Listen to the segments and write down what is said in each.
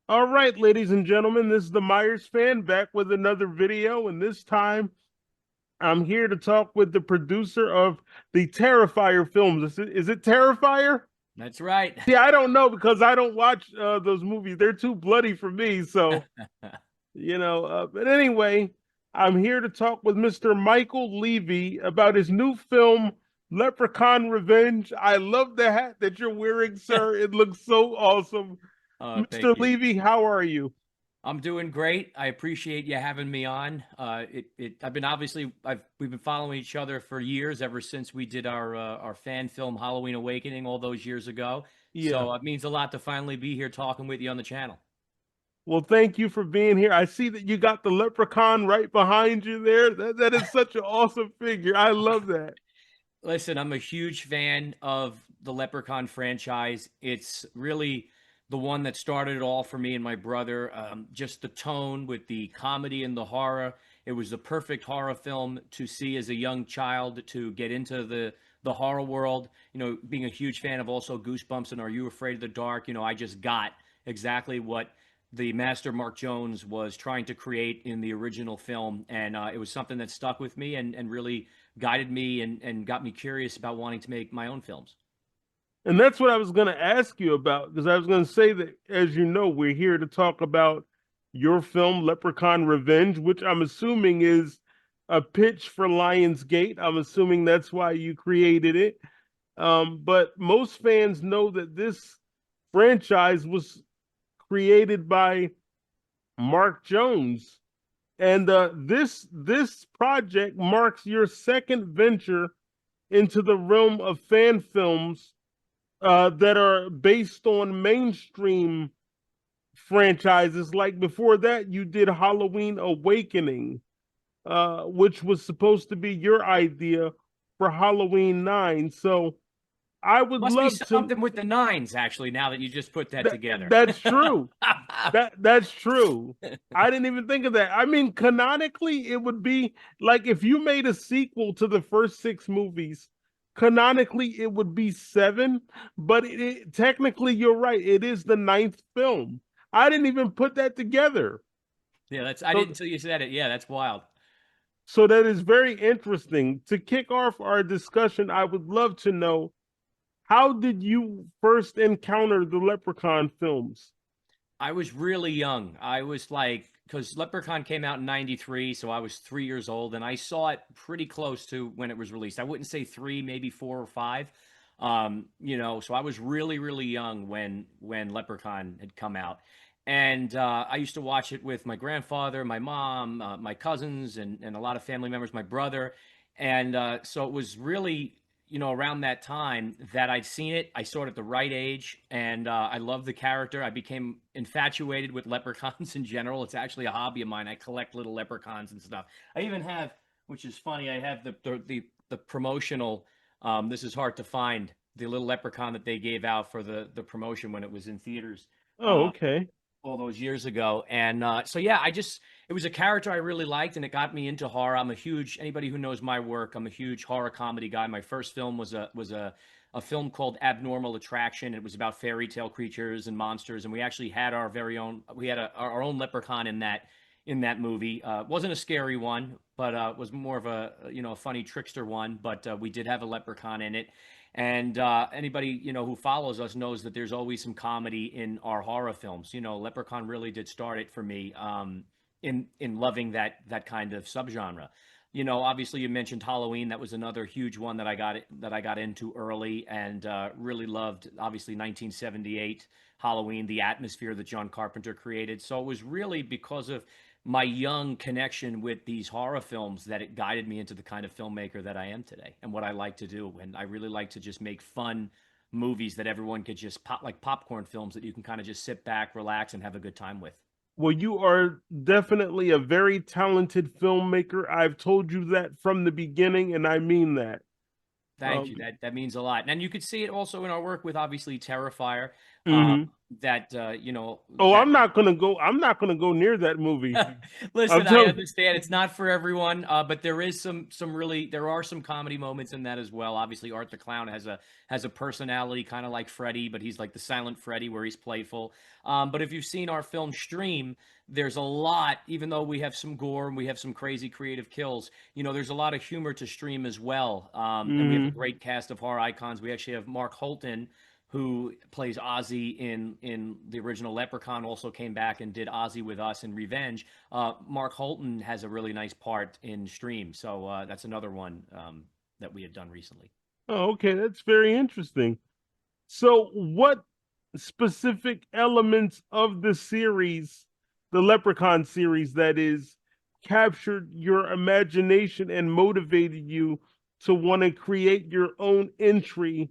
All right, ladies and gentlemen, this is the Myers fan back with another video, and this time I'm here to talk with the producer of the Terrifier films. Is it Terrifier? That's right. Yeah, I don't know because I don't watch those movies. They're too bloody for me. So, but anyway, I'm here to talk with Mr. Michael Leavy about his new film, Leprechaun Revenge. I love the hat that you're wearing, sir. It looks so awesome. Thank Mr. you. Leavy, how are you? I'm doing great. I appreciate you having me on. I've been we've been following each other for years, ever since we did our fan film Halloween Awakening all those years ago. Yeah. So it means a lot to finally be here talking with you on the channel. Well, thank you for being here. I see that you got the leprechaun right behind you there. That is such an awesome figure. I love that. Listen, I'm a huge fan of the Leprechaun franchise. It's really the one that started it all for me and my brother. Just the tone with the comedy and the horror. It was the perfect horror film to see as a young child, to get into the horror world. Being a huge fan of also Goosebumps and Are You Afraid of the Dark? I just got exactly what the master Mark Jones was trying to create in the original film, and it was something that stuck with me and really guided me and got me curious about wanting to make my own films. And that's what I was going to ask you about because I was going to say that, as you know, we're here to talk about your film, Leprechaun Revenge, which I'm assuming is a pitch for Lionsgate. I'm assuming that's why you created it. But most fans know that this franchise was created by Mark Jones. And this project marks your second venture into the realm of fan films that are based on mainstream franchises. Like before that, you did Halloween Awakening, which was supposed to be your idea for Halloween 9. So I would Must be love to. something with the nines, actually, now that you just put that together. That's true. That's true. I didn't even think of that. I mean, canonically, it would be like if you made a sequel to the first six movies. Canonically, it would be seven, but technically, you're right. It is the ninth film. I didn't even put that together. Yeah, I So, didn't until you said it. Yeah, that's wild. so that is very interesting. To kick off our discussion, I would love to know how did you first encounter the Leprechaun films? I was really young. I was like, because Leprechaun came out in '93, so I was 3 years old, and I saw it pretty close to when it was released. I wouldn't say three, maybe 4 or 5. So I was really, really young when Leprechaun had come out, and I used to watch it with my grandfather, my mom, my cousins, and a lot of family members, my brother, and so it was really, around that time that I'd seen it. I saw it at the right age, and I loved the character. I became infatuated with leprechauns in general. It's actually a hobby of mine. I collect little leprechauns and stuff. I even have, which is funny, I have the promotional. This is hard to find. The little leprechaun that they gave out for the promotion when it was in theaters. Oh, Uh, okay. all those years ago. And so yeah, it was a character I really liked, and it got me into horror. Anybody who knows my work, I'm a huge horror comedy guy. My first film was a film called Abnormal Attraction. It was about fairy tale creatures and monsters, and we actually had our very own. We had our own leprechaun in that movie. Wasn't a scary one, but was more of a funny trickster one. But we did have a leprechaun in it, and anybody who follows us knows that there's always some comedy in our horror films. Leprechaun really did start it for me, in loving that kind of subgenre. Obviously you mentioned Halloween. That was another huge one that I got into early, and really loved. Obviously 1978 Halloween, the atmosphere that John Carpenter created. So it was really because of my young connection with these horror films that it guided me into the kind of filmmaker that I am today and what I like to do. And I really like to just make fun movies that everyone could just pop, like popcorn films that you can kind of just sit back, relax, and have a good time with. Well, you are definitely a very talented filmmaker. I've told you that from the beginning, and I mean that. Thank you. Um, That means a lot. And you could see it also in our work with, obviously, Terrifier. mhm. that Oh, that I'm not gonna go near that movie. I'm Listen, I telling. understand it's not for everyone, but there is there are some comedy moments in that as well. Obviously, Art the Clown has a personality kind of like Freddy, but he's like the silent Freddy where he's playful. But if you've seen our film Stream, there's a lot, even though we have some gore and we have some crazy creative kills, there's a lot of humor to Stream as well. And we have a Mhm. great cast of horror icons. We actually have Mark Holton, who plays Ozzy in the original Leprechaun, also came back and did Ozzy with us in Revenge. Mark Holton has a really nice part in Stream, so that's another one that we had done recently. Oh, okay, that's very interesting. So, what specific elements of the series, the Leprechaun series, that is, captured your imagination and motivated you to want to create your own entry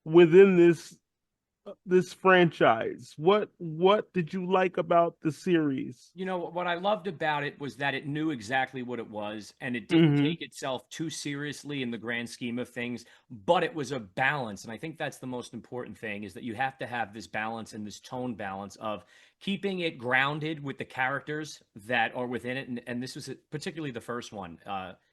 within this franchise? What did you like about the series? What I loved about it was that it knew exactly what it was, and it didn't Mm-hmm. take itself too seriously in the grand scheme of things, but it was a balance. And I think that's the most important thing, is that you have to have this balance and this tone balance of keeping it grounded with the characters that are within it. And this was particularly the first one,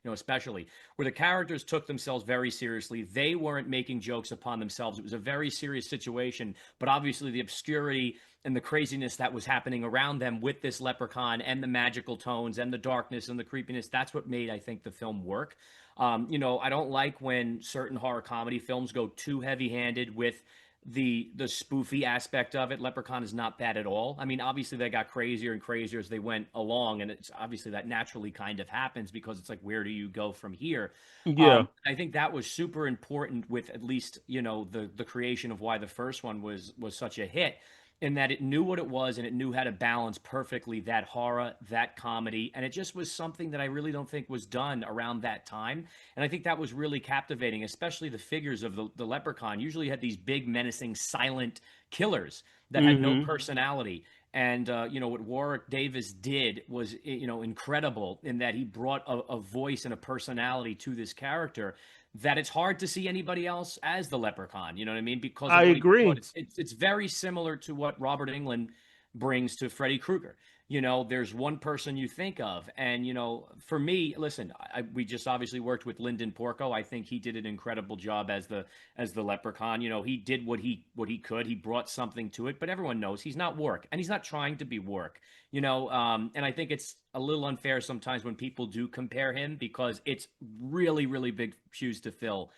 especially where the characters took themselves very seriously. They weren't making jokes upon themselves. It was a very serious situation, but obviously the obscurity and the craziness that was happening around them with this leprechaun and the magical tones and the darkness and the creepiness, that's what made, I think, the film work. I don't like when certain horror comedy films go too heavy-handed with the spoofy aspect of it. Leprechaun is not that at all. I mean, obviously they got crazier and crazier as they went along, and it's obviously that naturally kind of happens because it's like, where do you go from here? Yeah. I think that was super important with at least the creation of why the first one was such a hit, in that it knew what it was and it knew how to balance perfectly that horror, that comedy, and it just was something that I really don't think was done around that time. And I think that was really captivating, especially the figures of the leprechaun. Usually had these big, menacing, silent killers that had no Mm-hmm. personality. And what Warwick Davis did was incredible, in that he brought a voice and a personality to this character that it's hard to see anybody else as the Leprechaun. You know what I mean? Because I of what he brought. agree. It's very similar to what Robert Englund brings to Freddy Krueger. There's one person you think of, and for me, listen, we just obviously worked with Lyndon Porco. I think he did an incredible job as the Leprechaun. He did what he could. He brought something to it, but everyone knows he's not Work, and he's not trying to be Work. And I think it's a little unfair sometimes when people do compare him, because it's really, really big shoes to fill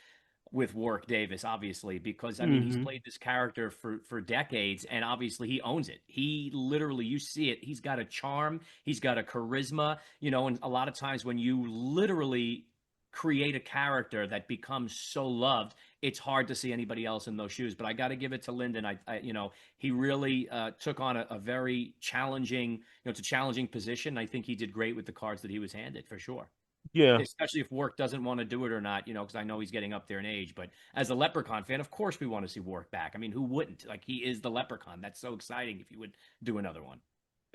with Warwick Davis, obviously, because I mean he's Mm-hmm. played this character for decades, and obviously he owns it. He literally, you see it. He's got a charm, he's got a charisma, and a lot of times when you literally create a character that becomes so loved, it's hard to see anybody else in those shoes. But I got to give it to Lyndon. He really took on a very challenging, it's a challenging position. I think he did great with the cards that he was handed, for sure, Yeah. especially if Work doesn't want to do it or not, because I know he's getting up there in age. But as a Leprechaun fan, of course we want to see Work back. I mean, who wouldn't? Like, he is the Leprechaun. That's so exciting if you would do another one.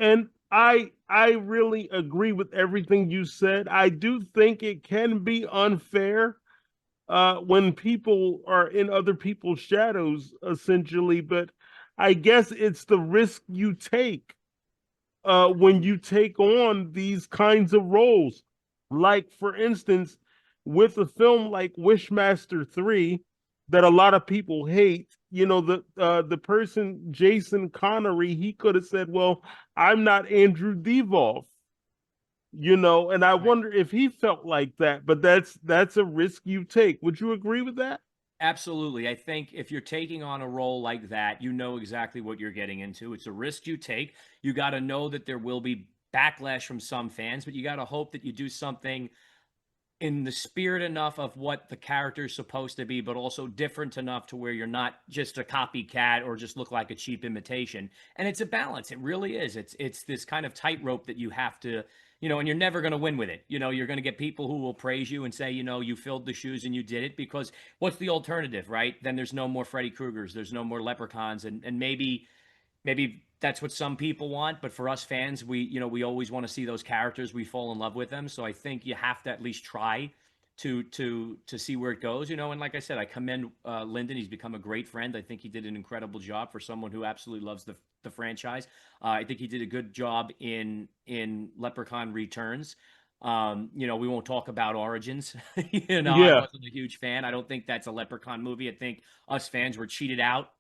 And I really agree with everything you said. I do think it can be unfair when people are in other people's shadows, essentially, but I guess it's the risk you take when you take on these kinds of roles. Like, for instance, with a film like Wishmaster 3 that a lot of people hate, the person, Jason Connery, he could have said, well, I'm not Andrew Devoff, and I Right. wonder if he felt like that, but that's a risk you take. Would you agree with that? Absolutely. I think if you're taking on a role like that, you know exactly what you're getting into. It's a risk you take. You got to know that there will be backlash from some fans, but you got to hope that you do something in the spirit enough of what the character is supposed to be, but also different enough to where you're not just a copycat or just look like a cheap imitation. And it's a balance. It really is. It's this kind of tightrope that you have to, and you're never going to win with it. You're going to get people who will praise you and say, you filled the shoes and you did it, because what's the alternative, right? Then there's no more Freddy Kruegers, there's no more Leprechauns, and maybe that's what some people want, but for us fans, we always want to see those characters. We fall in love with them, so I think you have to at least try to see where it goes, you know. And like I said, I commend Lyndon. He's become a great friend. I think he did an incredible job for someone who absolutely loves the franchise. I think he did a good job in Leprechaun Returns. You know, we won't talk about Origins. You know, I Yeah. wasn't a huge fan. I don't think that's a Leprechaun movie. I think us fans were cheated out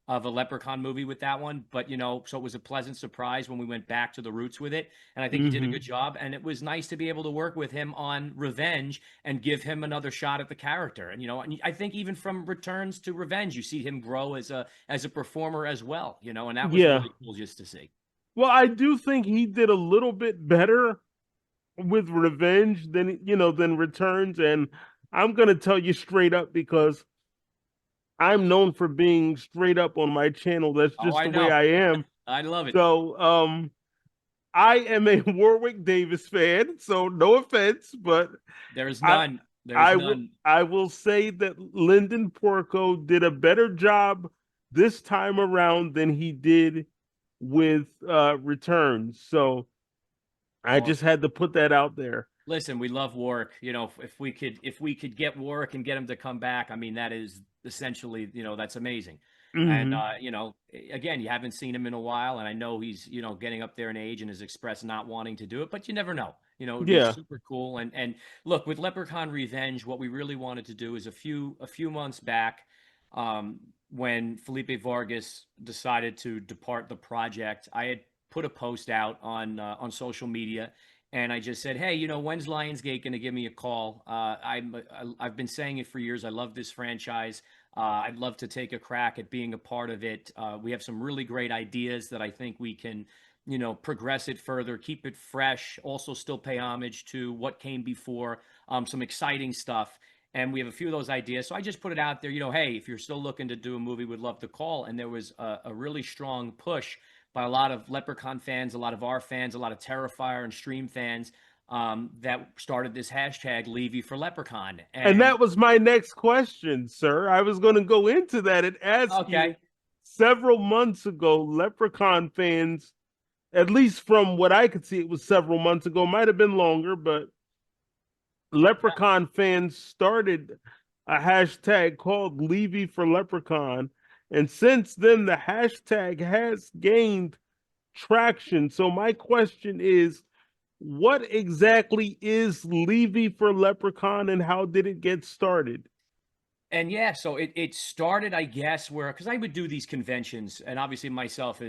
of a Leprechaun movie with that one. But, you know, so it was a pleasant surprise when we went back to the roots with it. And I think he did a Hmm. good job. And it was nice to be able to work with him on Revenge and give him another shot at the character. And, you know, and I think even from Returns to Revenge, you see him grow as a performer as well, you know, and that was Yeah. really cool just to see. Well, I do think he did a little bit better with Revenge than than Returns, and I'm gonna tell you straight up because I'm known for being straight up on my channel. That's Oh, just I the way know. I am. I love it. So, I am a Warwick Davis fan, so no offense, but There's I none. There's none. I will say that Lyndon Porco did a better job this time around than he did with Returns. So I Well, just had to put that out there. listen, we love Warwick. You know, if we could get Warwick and get him to come back, I mean, that is essentially, you know, that's amazing. And Hmm. you know, again, you haven't seen him in a while, and I know he's, you know, getting up there in age and has expressed not wanting to do it, but you never know. You know, it would be Yeah. super cool. And look, with Leprechaun Revenge, what we really wanted to do is a few months back, when Felipe Vargas decided to depart the project, I had put a post out on social media, and I just said, "Hey, you know, when's Lionsgate going to give me a call? I've been saying it for years. I love this franchise. I'd love to take a crack at being a part of it. We have some really great ideas that I think we can, you know, progress it further, keep it fresh, also still pay homage to what came before, some exciting stuff." And we have a few of those ideas. So I just put it out there, you know, hey, if you're still looking to do a movie, we'd love to call. And there was a really strong push by a lot of Leprechaun fans, a lot of our fans, a lot of Terrifier and Stream fans, that started this hashtag Leavy for Leprechaun. And And that was my next question, sir. I was going to go into that and ask you okay, several months ago, Leprechaun fans, at least from what I could see, it was several months ago, might have been longer, but Leprechaun fans started a hashtag called Levy for Leprechaun. And since then, the hashtag has gained traction. So, my question is, what exactly is Levy for Leprechaun and how did it get started? and yeah, so it started, I guess, where because I would do these conventions, and obviously myself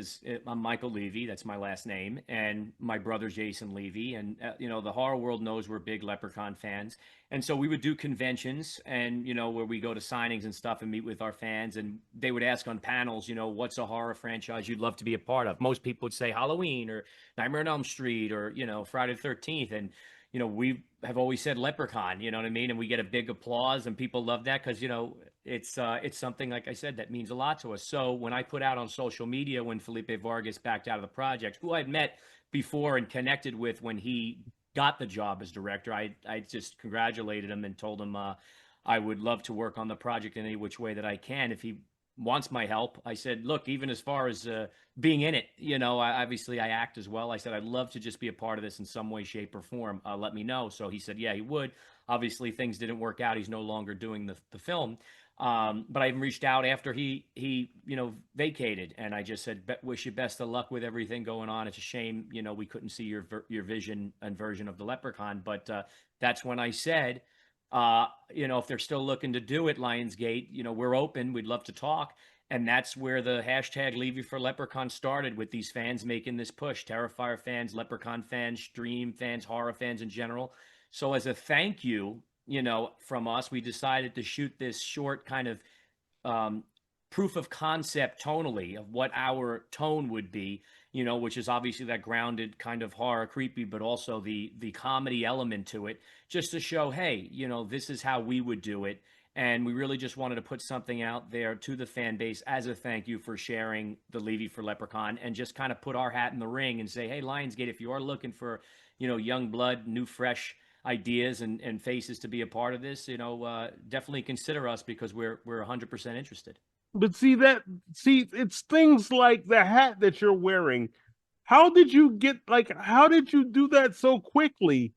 I'm Michael Leavy, that's my last name, and my brother Jason Levy, and you know the horror world knows we're big Leprechaun fans, and so we would do conventions, and you know where we go to signings and stuff and meet with our fans, and they would ask on panels, you know, what's a horror franchise you'd love to be a part of? Most people would say Halloween or Nightmare on Elm Street or you know Friday the 13th, and you know, we have always said Leprechaun, you know what I mean? And we get a big applause and people love that because, you know, it's something, like I said, that means a lot to us. So when I put out on social media when Felipe Vargas backed out of the project, who I'd met before and connected with when he got the job as director, I just congratulated him and told him I would love to work on the project in any which way that I can if he wants my help. I said, look, even as far as being in it, you know, obviously I act as well. I said, I'd love to just be a part of this in some way, shape, or form. Let me know. So he said, yeah, he would. Obviously, things didn't work out. He's no longer doing the film. But I even reached out after he you know vacated, and I just said, wish you best of luck with everything going on. It's a shame, you know, we couldn't see your vision and version of the Leprechaun, but that's when I said, you know, if they're still looking to do it, Lionsgate, you know, we're open. We'd love to talk. And that's where the hashtag Levy for Leprechaun started, with these fans making this push. Terrifier fans, Leprechaun fans, Stream fans, horror fans in general. So as a thank you, you know, from us, we decided to shoot this short kind of um, proof of concept tonally of what our tone would be, you know, which is obviously that grounded kind of horror, creepy, but also the comedy element to it, just to show, hey, you know, this is how we would do it. And we really just wanted to put something out there to the fan base as a thank you for sharing the Levy for Leprechaun, and just kind of put our hat in the ring and say, hey, Lionsgate, if you are looking for, you know, young blood, new, fresh ideas and faces to be a part of this, you know, definitely consider us because we're 100% interested. But see, it's things like the hat that you're wearing. How did you do that so quickly?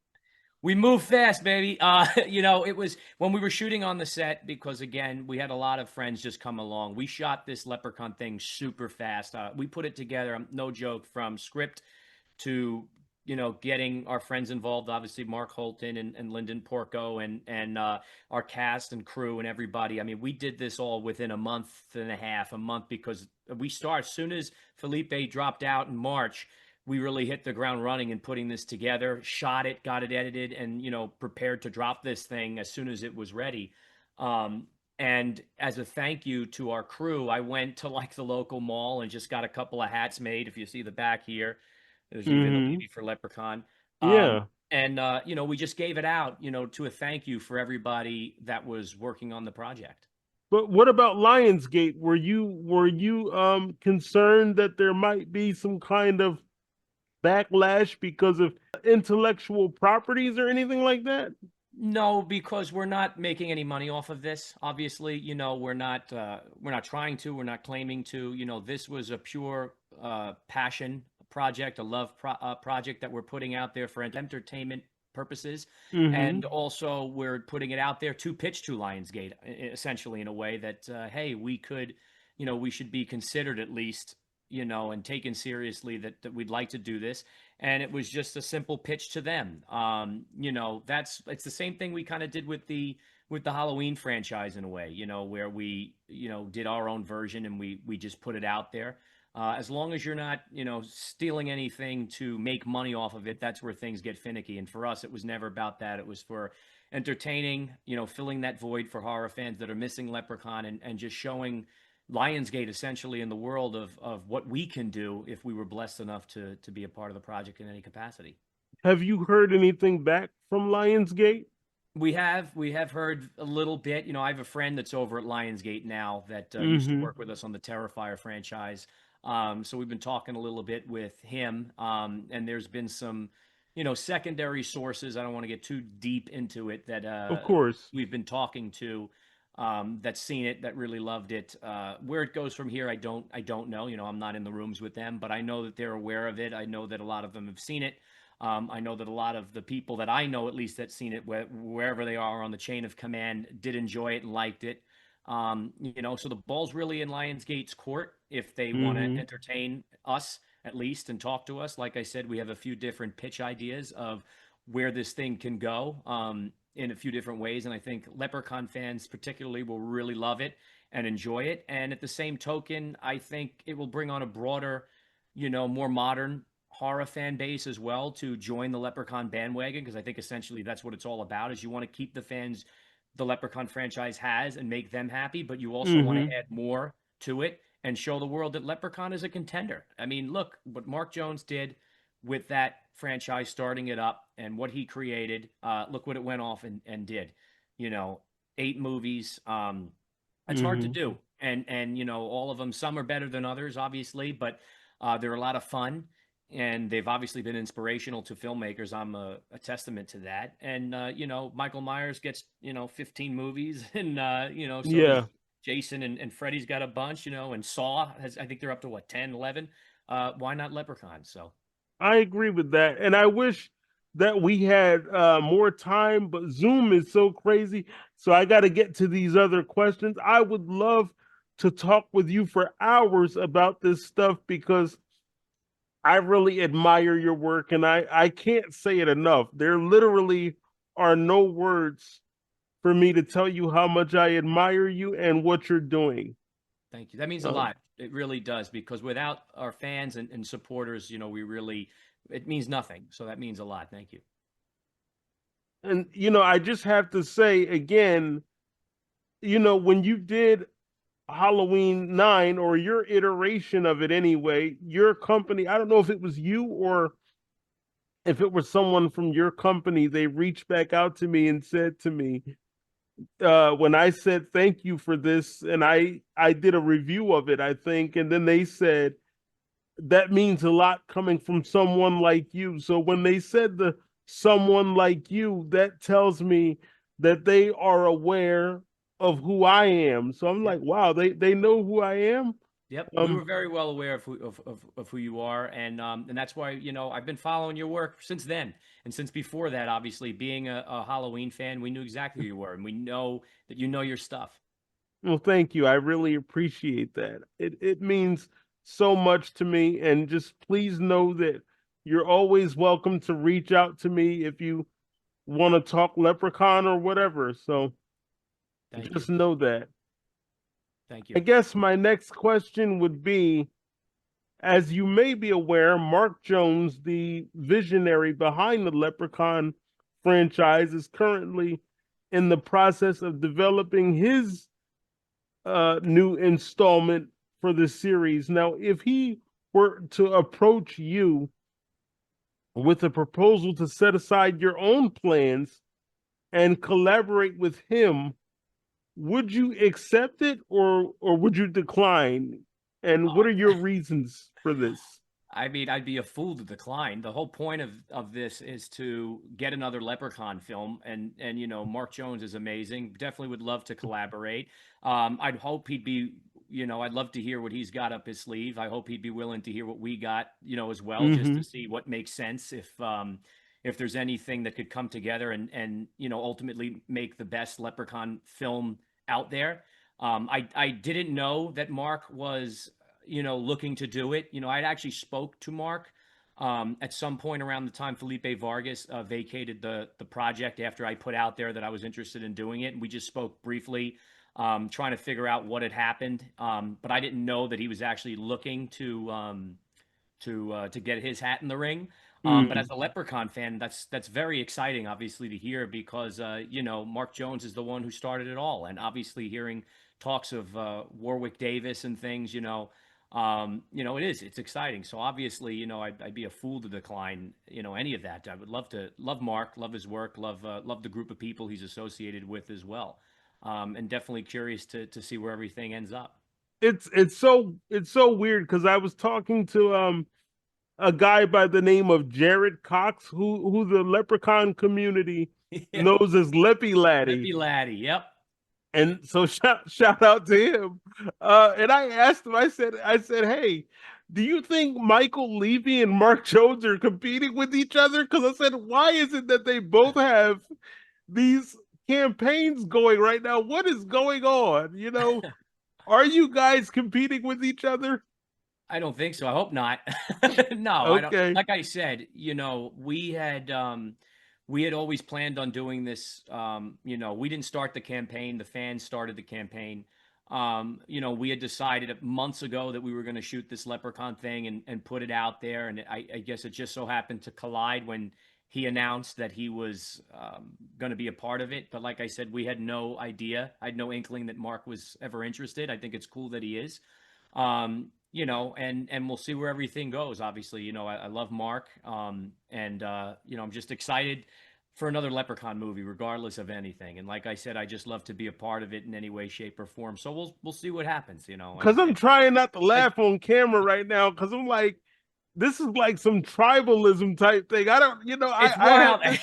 We move fast, baby. It was when we were shooting on the set because again, we had a lot of friends just come along. We shot this Leprechaun thing super fast. We put it together, no joke, from script to getting our friends involved. Obviously, Mark Holton and Lyndon Porco and our cast and crew and everybody. I mean, we did this all within a month and a half, a month because we start as soon as Felipe dropped out in March, we really hit the ground running in putting this together, shot it, got it edited, and prepared to drop this thing as soon as it was ready. And as a thank you to our crew, I went to like the local mall and just got a couple of hats made. If you see the back here, there's even the Hmm. Leavy for Leprechaun. Yeah. And we just gave it out, to a thank you for everybody that was working on the project. But what about Lionsgate? Were you concerned that there might be some kind of backlash because of intellectual properties or anything like that? No, because we're not making any money off of this. Obviously, we're not trying to, we're not claiming to. This was a pure passion project, a love project that we're putting out there for entertainment purposes, Hmm. and also we're putting it out there to pitch to Lionsgate, essentially in a way that hey, we could, we should be considered at least, and taken seriously that we'd like to do this, and it was just a simple pitch to them. It's the same thing we kind of did with the Halloween franchise in a way, where we did our own version and we just put it out there. As long as you're not stealing anything to make money off of it, that's where things get finicky. And for us, it was never about that. It was for entertaining, filling that void for horror fans that are missing Leprechaun and just showing Lionsgate essentially in the world of what we can do if we were blessed enough to be a part of the project in any capacity. Have you heard anything back from Lionsgate? We have heard a little bit. I have a friend that's over at Lionsgate now that used to Hmm. work with us on the Terrifier franchise. So we've been talking a little bit with him, and there's been some, secondary sources. I don't want to get too deep into it that Of course. we've been talking to that's seen it, that really loved it. Where it goes from here, I don't know. I'm not in the rooms with them, but I know that they're aware of it. I know that a lot of them have seen it. I know that a lot of the people that I know, at least, that seen it, wherever they are on the chain of command, did enjoy it and liked it. So the ball's really in Lionsgate's court if they want to Hmm. entertain us at least and talk to us. Like I said, we have a few different pitch ideas of where this thing can go in a few different ways, and I think Leprechaun fans particularly will really love it and enjoy it. And at the same token, I think it will bring on a broader, more modern horror fan base as well to join the Leprechaun bandwagon, because I think essentially that's what it's all about. Is you want to keep the fans the Leprechaun franchise has and make them happy, but you also want to Hmm. add more to it and show the world that Leprechaun is a contender. I mean, look what Mark Jones did with that franchise, starting it up, and what he created. Look what it went off and did. You know, 8 movies. That's hard to Hmm. do, and all of them. Some are better than others, obviously, but they're a lot of fun, and they've obviously been inspirational to filmmakers. I'm a testament to that. And Michael Myers gets 15 movies, and so does Yeah, Jason, and Freddy's got a bunch, and Saw has, I think they're up to what, 10, 11. Why not Leprechaun? So I agree with that. And I wish that we had more time, but Zoom is so crazy. So I got to get to these other questions. I would love to talk with you for hours about this stuff because I really admire your work and I can't say it enough. There literally are no words for me to tell you how much I admire you and what you're doing. thank you. That means a Um, lot. It really does, because without our fans and supporters, it means nothing. So that means a lot. Thank you. and I just have to say again, when you did Halloween 9 or your iteration of it anyway, your company, I don't know if it was you or if it was someone from your company, they reached back out to me and said to me, when I said thank you for this, and I did a review of it, I think, and then they said that means a lot coming from someone like you. So when they said the someone like you, that tells me that they are aware of who I am. So I'm Yep. like, wow, they know who I am. Yep, we Um, were very well aware of who you are, and that's why I've been following your work since then, And since before that, obviously being a Halloween fan, we knew exactly who you were, and we know that you know your stuff. Well, thank you. I really appreciate that. It means so much to me. And just please know that you're always welcome to reach out to me if you want to talk Leprechaun or whatever. So Thank you. just know that. Thank I you. guess my next question would be, as you may be aware, Mark Jones, the visionary behind the Leprechaun franchise, is currently in the process of developing his new installment for the series. Now, if he were to approach you with a proposal to set aside your own plans and collaborate with him, would you accept it or would you decline? And what are your reasons for this? I mean, I'd be a fool to decline. The whole point of this is to get another Leprechaun film, and you know, Mark Jones is amazing. Definitely would love to collaborate. I'd hope he'd be, you know, I'd love to hear what he's got up his sleeve. I hope he'd be willing to hear what we got, you know, as well, just Mm-hmm. to see what makes sense. If there's anything that could come together and you know ultimately make the best Leprechaun film out there. I didn't know that Mark was you know, looking to do it. You know, I'd actually spoke to Mark at some point around the time Felipe Vargas vacated the project after I put out there that I was interested in doing it, and we just spoke briefly, trying to figure out what had happened. But I didn't know that he was actually looking to get his hat in the ring. But as Mm. a Leprechaun fan, that's very exciting, obviously, to hear because you know Mark Jones is the one who started it all, and obviously hearing talks of Warwick Davis and things, you know, it's exciting. So obviously, you know, I'd be a fool to decline, you know, any of that. I would love Mark, love his work, love the group of people he's associated with as well, and definitely curious to see where everything ends up. It's so weird because I was talking to a guy by the name of Jared Cox, who the Leprechaun community Yeah, knows as Leppy Laddie. Lippy Laddie. Yep. And so shout out to him. And I asked him, I said, hey, do you think Michael Leavy and Mark Jones are competing with each other? Because I said, why is it that they both have these campaigns going right now? What is going on? Are you guys competing with each other? I don't think so. I hope not. No, I don't. Okay. Like I said, you know, we had always planned on doing this. You know, we didn't start the campaign. The fans started the campaign. You know, we had decided months ago that we were going to shoot this Leprechaun thing and put it out there. And I guess it just so happened to collide when he announced that he was going to be a part of it. But like I said, we had no idea. I had no inkling that Mark was ever interested. I think it's cool that he is. You know, and we'll see where everything goes. Obviously, you know, I love Mark, and you know, I'm just excited for another Leprechaun movie, regardless of anything. And like I said, I just love to be a part of it in any way, shape, or form. So we'll see what happens. You know, Because I'm trying not to as laugh on camera right now because I'm like, this is like some tribalism type thing. I don't, it's I have wild. this.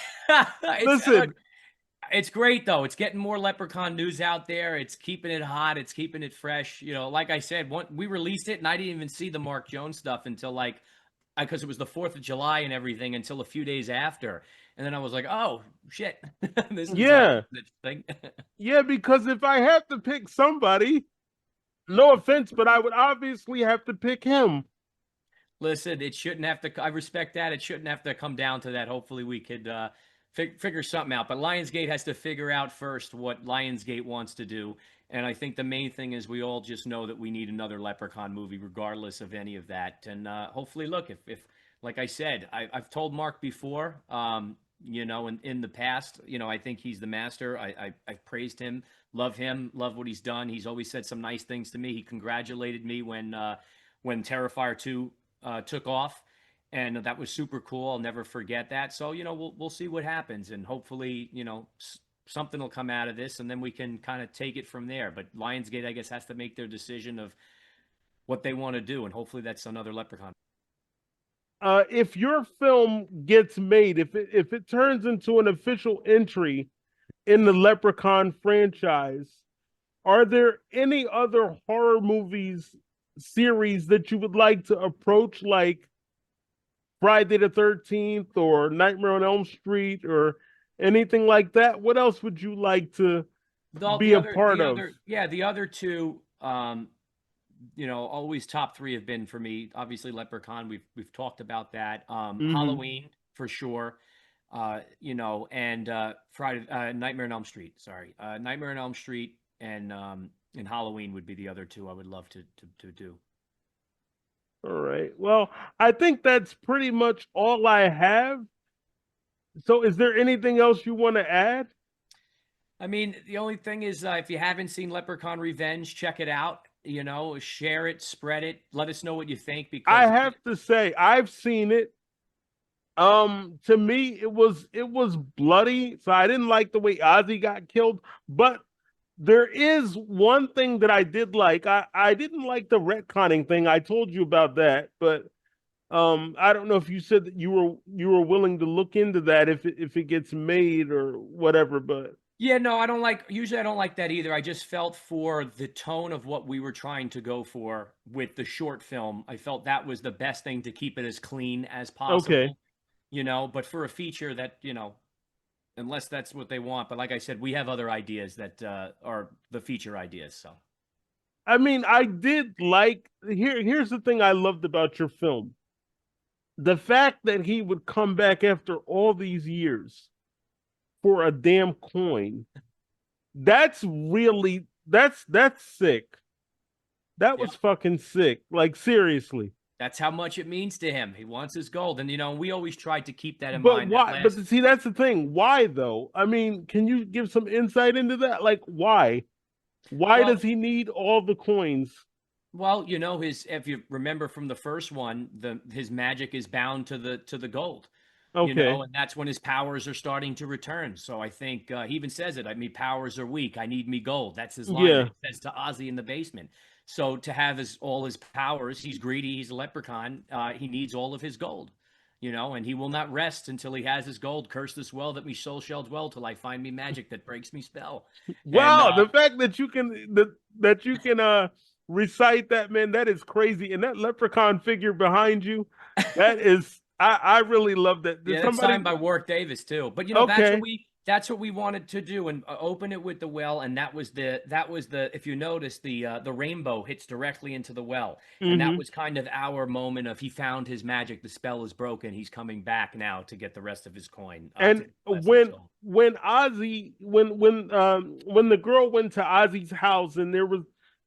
It's look, Listen, it's great though. It's getting more Leprechaun news out there. It's keeping it hot. It's keeping it fresh. You know, like I said, we released it, and I didn't even see the Mark Jones stuff until like because it was the 4th of July and everything until a few days after. And then I was like, oh shit, this yeah, is interesting. yeah, because if I have to pick somebody, no offense, but I would obviously have to pick him. Listen, it shouldn't have to. I respect that. It shouldn't have to come down to that. Hopefully, we could figure something out. But Lionsgate has to figure out first what Lionsgate wants to do. And I think the main thing is we all just know that we need another Leprechaun movie, regardless of any of that. And hopefully, look, if like I said, I've told Mark before, you know, in the past, you know, I think he's the master. I've praised him, love what he's done. He's always said some nice things to me. He congratulated me when Terrifier 2 took off, and that was super cool. I'll never forget that. So you know, we'll see what happens, and hopefully, you know, something will come out of this, and then we can kind of take it from there. But Lionsgate, I guess, has to make their decision of what they want to do, and hopefully, that's another Leprechaun. If your film gets made, if it turns into an official entry in the Leprechaun franchise, are there any other horror movies series that you would like to approach, like Friday the 13th or Nightmare on Elm Street or anything like that? What else would you like to be a part of? Yeah, the other two, always top three have been for me. Obviously, Leprechaun. We've talked about that. Hmm. Halloween for sure. And Friday, Nightmare on Elm Street. Sorry, Nightmare on Elm Street and Halloween would be the other two I would love to do. All right. Well, I think that's pretty much all I have. So, is there anything else you want to add? I mean, the only thing is, if you haven't seen Leprechaun Revenge, check it out. Share it, spread it. Let us know what you think I because have to say, I've seen it. To me, it was bloody, so I didn't like the way Ozzy got killed. But there is one thing that I did like. I didn't like the retconning thing. I told you about that, but I don't know if you said that you were willing to look into that if it gets made or whatever. But yeah, no, usually I don't like that either. I just felt for the tone of what we were trying to go for with the short film, I felt that was the best thing to keep it as clean as okay. possible, but for a feature that, unless that's what they want, but like I said, we have other ideas that are the feature ideas, so. I mean, I did like here's the thing I loved about your film. The fact that he would come back after all these years for a damn coin. That's really that's sick. That Yeah. was fucking sick. Like seriously. That's how much it means to him. He wants his gold. And, we always tried to keep that in But mind. That why? But last, see, that's the thing. Why though? I mean, can you give some insight into that? Like why? Why well, does he need all the coins? well, if you remember from the first one, his magic is bound to the gold, Okay. and that's when his powers are starting to return. So I think he even says it. I mean, powers are weak. I need me gold. That's his line that Yeah. he says to Ozzy in the basement. So to have all his powers, he's greedy. He's a leprechaun. He needs all of his gold. And he will not rest until he has his gold. Curse this well that me soul shall dwell till I find me magic that breaks me spell. And Wow, the fact that you can recite that, man, that is crazy. And that leprechaun figure behind you, that is I really love that. Did Yeah, that's somebody signed by Warwick Davis too. But okay. that's what we wanted to do and open it with the well, and that was the if you notice the rainbow hits directly into the well, and that Hmm. was kind of our moment of he found his magic, the spell is broken, he's coming back now to get the rest of his coin, to And get the rest of his gold. when Ozzy when the girl went to Ozzy's house and there was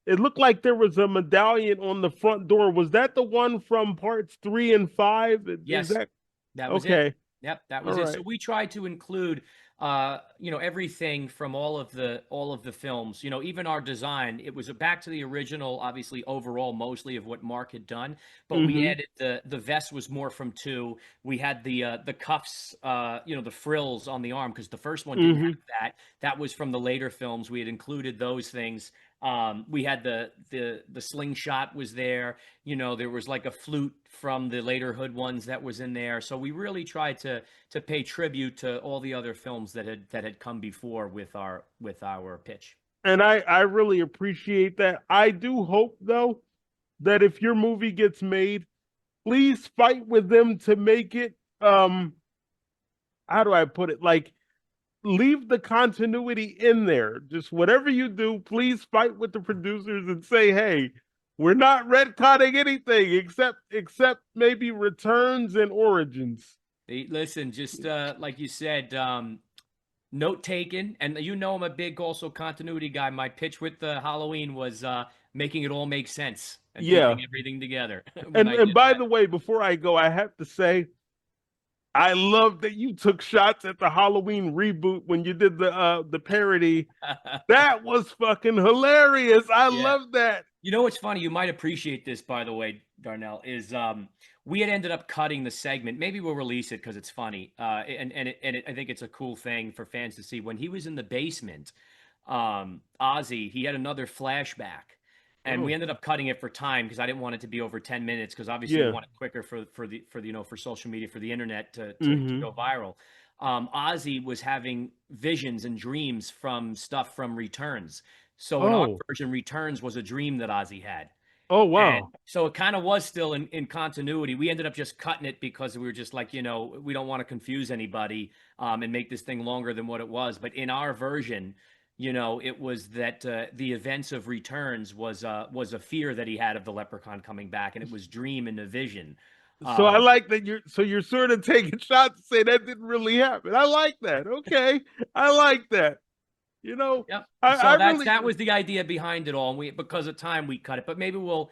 it looked like there was a medallion on the front door. Was that the one from parts 3 and 5? Is Yes, that that was it. okay? Yep, that All was it. So right. we tried to include everything from all of the films, even our design. It was back to the original, obviously overall mostly of what Mark had done, but we Mm-hmm. added the vest was more from two. We had the cuffs, the frills on the arm because the first one didn't Mm-hmm. have that. That was from the later films. We had included those things. We had the slingshot was there. There was like a flute from the later Hood ones that was in there. So we really tried to pay tribute to all the other films that had come before with our pitch. And I really appreciate that. I do hope though that if your movie gets made, please fight with them to make it how do I put it? Like leave the continuity in there. Just whatever you do, please fight with the producers and say, "Hey, we're not retconning anything except maybe returns and origins." Listen, just like you said, note taken, and I'm a big also continuity guy. My pitch with the Halloween was making it all make sense and Yeah. piecing everything together when And I and did by that. the way, before I go, I have to say I love that you took shots at the Halloween reboot when you did the parody. That was fucking hilarious. I Yeah. love that. What's funny? You might appreciate this, by the way, Darnell, is we had ended up cutting the segment. Maybe we'll release it because it's funny. I think it's a cool thing for fans to see. When he was in the basement, Ozzy, he had another flashback. And we Oh, ended up cutting it for time because I didn't want it to be over 10 minutes because obviously you yeah. want it quicker for social media, for the internet to Hmm. go viral. Ozzy was having visions and dreams from stuff from Returns. So in our Oh. version, Returns was a dream that Ozzy had. Oh And wow. so it kind of was still in continuity. We ended up just cutting it because we were just like, we don't want to confuse anybody and make this thing longer than what it was. But in our version, it was that the events of Returns was a fear that he had of the Leprechaun coming back, and it was Dream and a vision. So I Um, like that you're sort of taking shots to say that didn't really happen. I like that. Okay. I like that. You know, Yep. I So really that was the idea behind it all, and we because of time we cut it. But maybe we'll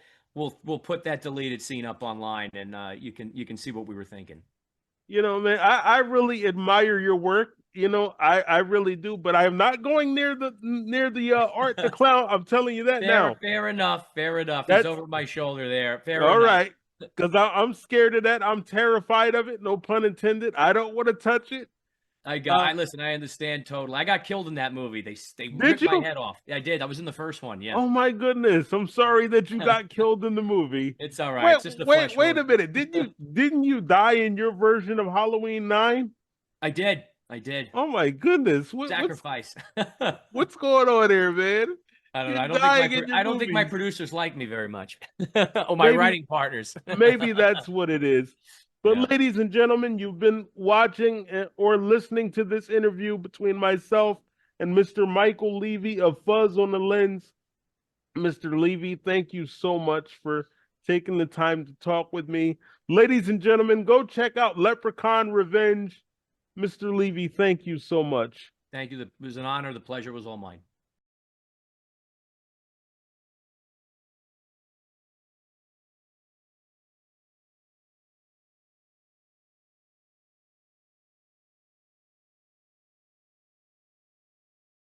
put that deleted scene up online, and you can see what we were thinking. man, I really admire your work. I really do, but I am not going near the Art the Clown. I'm telling you that Fair, now. fair enough. Fair enough. He's That's over my shoulder there. Fair all enough. right. Because I'm scared of that. I'm terrified of it. No pun intended. I don't want to touch it. I listen. I understand totally. I got killed in that movie. They Did ripped my you? head off. I did. I was in the first one. Yeah. Oh my goodness. I'm sorry that you got killed in the movie. It's all right. Wait, It's just a wait, flesh wait wound. a minute. Didn't you die in your version of Halloween 9? I did. I did. Oh my goodness. Sacrifice. I What's going on here, man? don't know. You're dying in your I don't think my movies. producers like me very much, or my Maybe writing partners. maybe that's what it is. Yeah. But ladies and gentlemen, you've been watching or listening to this interview between myself and Mr. Michael Leavy of Fuzz on the Lens. Mr. Leavy, thank you so much for taking the time to talk with me. Ladies and gentlemen, go check out Leprechaun Revenge. Mr. Leavy, thank you so much. Thank you. It was an honor. The pleasure was all mine.